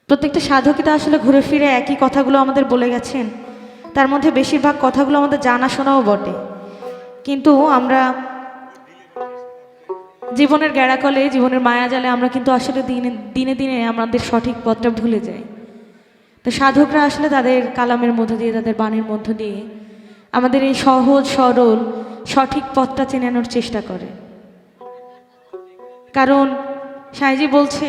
প্রত্যেকটা সাধকতা আসলে ঘুরে ফিরে একই কথাগুলো আমাদের বলে গেছেন। তার মধ্যে বেশিরভাগ কথাগুলো আমাদের জানাশোনাও বটে, কিন্তু আমরা জীবনের গ্যাড়াকলে, জীবনের মায়াজালে আমরা কিন্তু আসলে দিনে দিনে আমাদের সঠিক পথটা ভুলে যাই। তো সাধকরা আসলে তাদের কালামের মধ্য দিয়ে, তাদের বাণীর মধ্য দিয়ে আমাদের এই সহজ সরল সঠিক পথটা চেনানোর চেষ্টা করে। কারণ সাইজি বলছে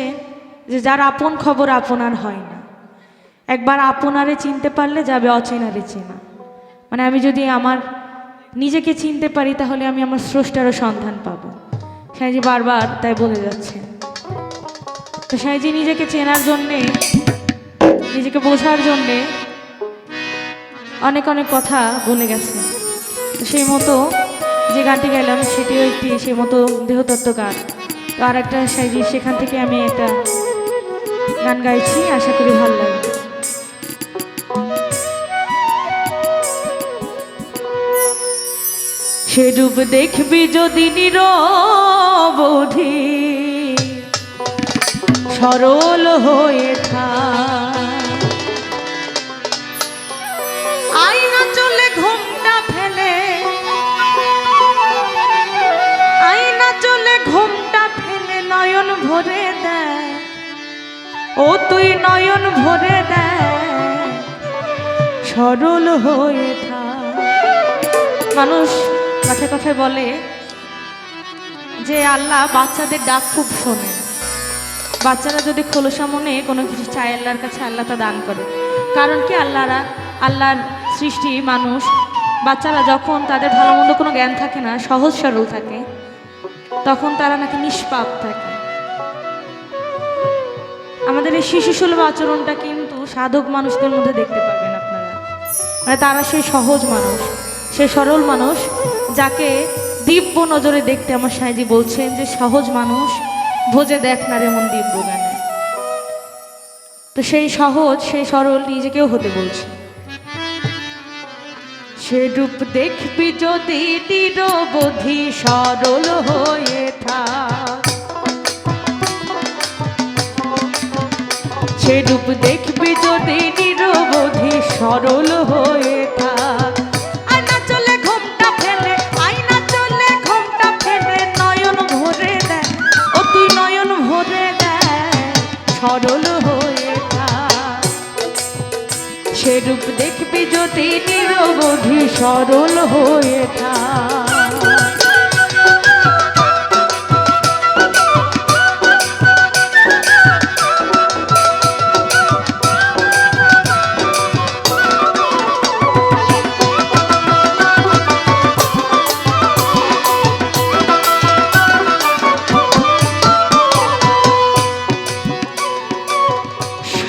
যে যার আপন খবর আপনার হয় না, একবার আপনারে চিনতে পারলে যাবে অচেনারে চেনা। মানে আমি যদি আমার নিজেকে চিনতে পারি তাহলে আমি আমার স্রষ্টারও সন্ধান পাবো। সাইজি বারবার তাই বলে যাচ্ছে। তো সাইজি নিজেকে চেনার জন্যে, নিজেকে বোঝার জন্যে অনেক অনেক কথা বলে গেছে। তো সেই মতো যে গানটি গাইলাম সেটিও একটি সেই মতো দেহতত্ত্ব গান। তো আর একটা সাইজি সেখান থেকে আমি একটা গান গাইছি, আশা করি ভালো লাগবে। সে রূপ দেখবি যদি নিরবধি সরল হয়ে থাক, আয়না চলে ঘুমটা ফেলে, আয়না চলে ঘুমটা ফেলে নয়ন ভরে দেয়, ও তুই নয়ন ভরে দেয় সরল হয়ে থাক। মানুষ কথায় কথায় বলে যে আল্লাহ বাচ্চাদের ডাক খুব শোনে। বাচ্চারা যদি খোলসা মনে কোনো কিছু চায় আল্লাহর কাছে, আল্লাহ তা দান করে। কারণ কি, আল্লাহর সৃষ্টি মানুষ, বাচ্চারা যখন তাদের ভালো মন্দ কোনো জ্ঞান থাকে না, সহজ সরল থাকে, তখন তারা নাকি নিষ্পাপ থাকে। আমাদের এই শিশুসুলভ আচরণটা কিন্তু সাধক মানুষদের মধ্যে দেখতে পাবেন আপনারা। মানে তারা সেই সহজ মানুষ, সেই সরল মানুষ, যাকে দিব্য নজরে দেখতে আমার সাইজি বলছেন যে সহজ মানুষ ভোজে দেখ না রে মন দিব্য গানে। তো সেই সহজ, সেই সরল নিজেকেও হতে বলছে। সে রূপ দেখবি যদি নিরবধি সরল হয়ে থাক, সে রূপ দেখবি যদি নিরবধি সরল হয়ে থাক, আয়না চলে ঘুমটা ফেলে, আয়না চলে ঘুমটা ফেলে নয়ন ভরে দেয়, ও তুই নয়ন ভরে দেয় সরল হয়ে থাক। সে রূপ দেখবি যদি নিরবধি সরল হয়ে থাক।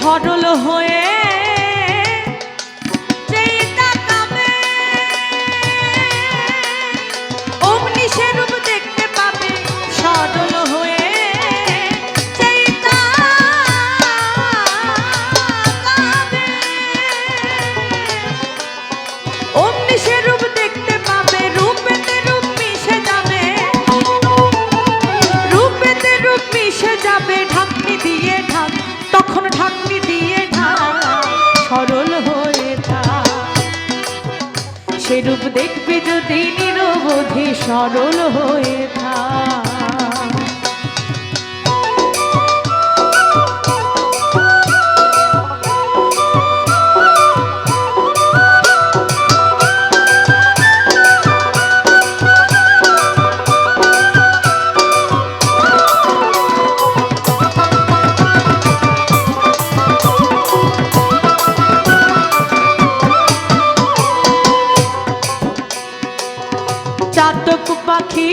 সরল হয়ে যেই তাকাবে অমনি সে রূপ দেখতে পাবে, সরল হয়ে যেই তাকাবে অমনি সে রূপ দেখতে পাবে, রূপেতে রূপ মিশে যাবে, রূপেতে রূপ মিশে যাবে, ঢাকনি দিয়ে ঢাক, তখন ঢাকনি দিয়ে ঢাক সরল হয়ে থাক। সে রূপ দেখবি যদি নিরবধি সরল হয়ে থাক। চাতক পাখি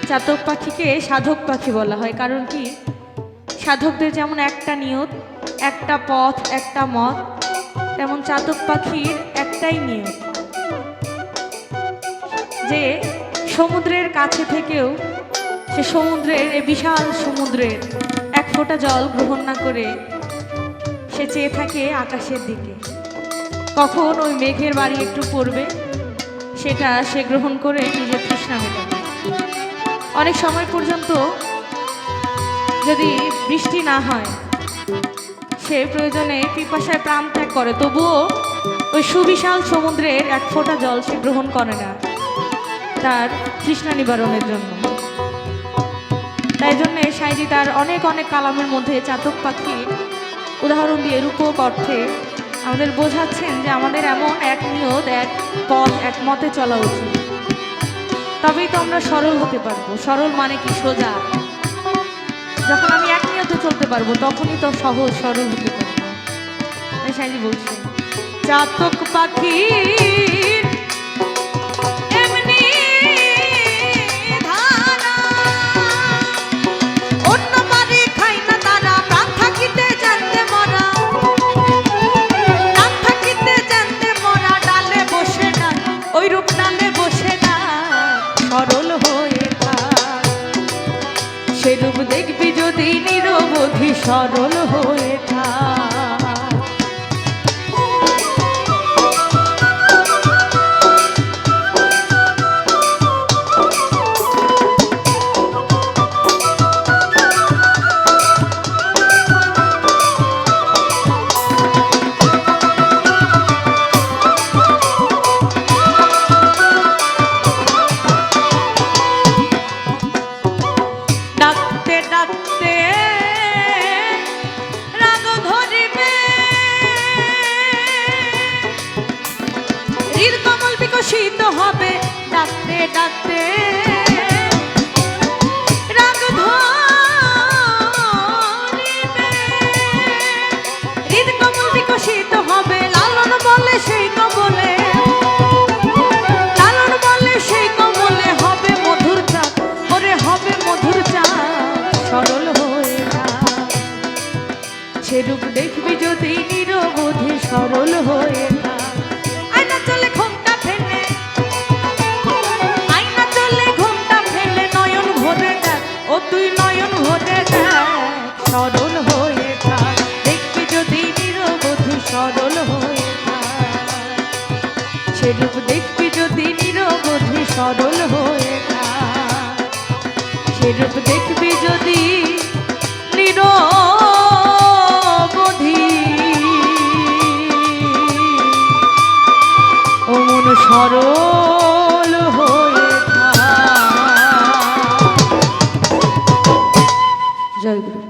চাতক পাখিকে সাধক পাখি বলা হয়, কারণ কি সাধকদের যেমন একটা নিয়ত, একটা পথ, একটা মত, তেমন চাতক পাখির একটাই নিয়ত যে সমুদ্রের কাছে থেকেও সে সমুদ্রের, এই বিশাল সমুদ্রের এক ফোঁটা জল গ্রহণ না করে সে চেয়ে থাকে আকাশের দিকে, কখন ওই মেঘের বাড়ি একটু পড়বে সেটা সে গ্রহণ করে নিজের তৃষ্ণা মেটাবে। অনেক সময় পর্যন্ত যদি বৃষ্টি না হয় সে প্রয়োজনে পিপাসায় প্রাণ ত্যাগ করে, তবুও ওই সুবিশাল সমুদ্রের এক ফোঁটা জল সে গ্রহণ করে না তার তৃষ্ণা নিবারণের জন্য। তাই জন্যে সাইজি তার অনেক অনেক কালামের মধ্যে চাতক পাখি উদাহরণ দিয়ে রূপক অর্থে আমাদের বোঝাচ্ছেন যে আমাদের এমন এক নিয়ত, এক পথ, এক মতে চলা উচিত, তবেই তো আমরা সরল হতে পারবো। সরল মানে কি? সোজা। যখন আমি এক নিয়তে চলতে পারবো তখনই তো সহজ সরল হতে পারবো। তাই সাইজি বলছেন চাতক পাখি সেরূপ দেখবি যদি নিরবধি সরল হয়ে থাক। কমল বিকশিত হবে ডাকতে ডাকতে, রাগ ধরিবে। হৃদ কমল বিকশিত হবে, লালন বলে সেই কমলে, লালন বলে সেই কমলে হবে মধুর চাঁদ, ওরে হবে মধুর চাঁদ, সরল হয়ে থাক। সেরূপ দেখবি যদি নিরবধি সরল হয়ে থাক। তুই নয়ন ভরে দেখ সরল হয়ে থাক, দেখবি যদি নিরবধি সরল হয়ে থাক। সেরূপ দেখবি যদি নিরবধি সরল হয়ে থাক, সেরূপ দেখবি যদি নিরবধি ও মন সরল হয়ে থাক। জয় গুরু।